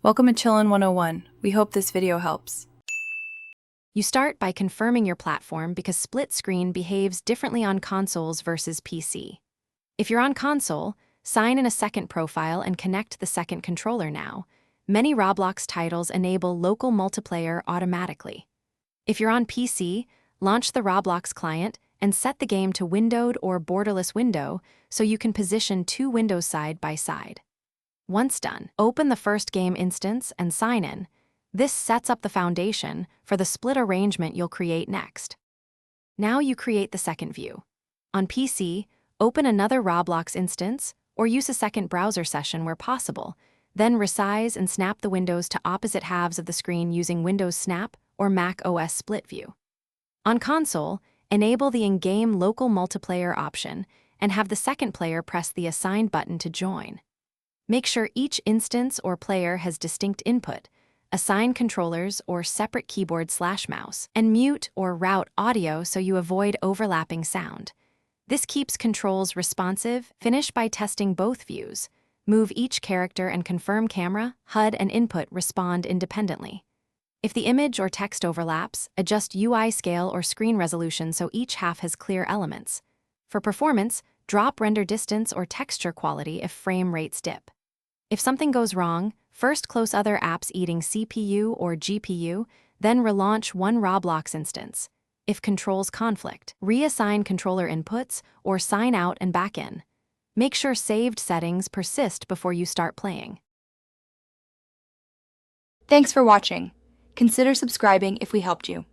Welcome to Chillin' 101. We hope this video helps. You start by confirming your platform because split screen behaves differently on consoles versus PC. If you're on console, sign in a second profile and connect the second controller now. Many Roblox titles enable local multiplayer automatically. If you're on PC, launch the Roblox client and set the game to windowed or borderless window so you can position two windows side by side. Once done, open the first game instance and sign in. This sets up the foundation for the split arrangement you'll create next. Now you create the second view. On PC, open another Roblox instance or use a second browser session where possible, then resize and snap the windows to opposite halves of the screen using Windows Snap or Mac OS Split View. On console, enable the in-game local multiplayer option and have the second player press the assigned button to join. Make sure each instance or player has distinct input, assign controllers or separate keyboard/mouse, and mute or route audio so you avoid overlapping sound. This keeps controls responsive. Finish by testing both views. Move each character and confirm camera, HUD, and input respond independently. If the image or text overlaps, adjust UI scale or screen resolution so each half has clear elements. For performance, drop render distance or texture quality if frame rates dip. If something goes wrong, first close other apps eating CPU or GPU, then relaunch one Roblox instance. If controls conflict, reassign controller inputs or sign out and back in. Make sure saved settings persist before you start playing. Thanks for watching. Consider subscribing if we helped you.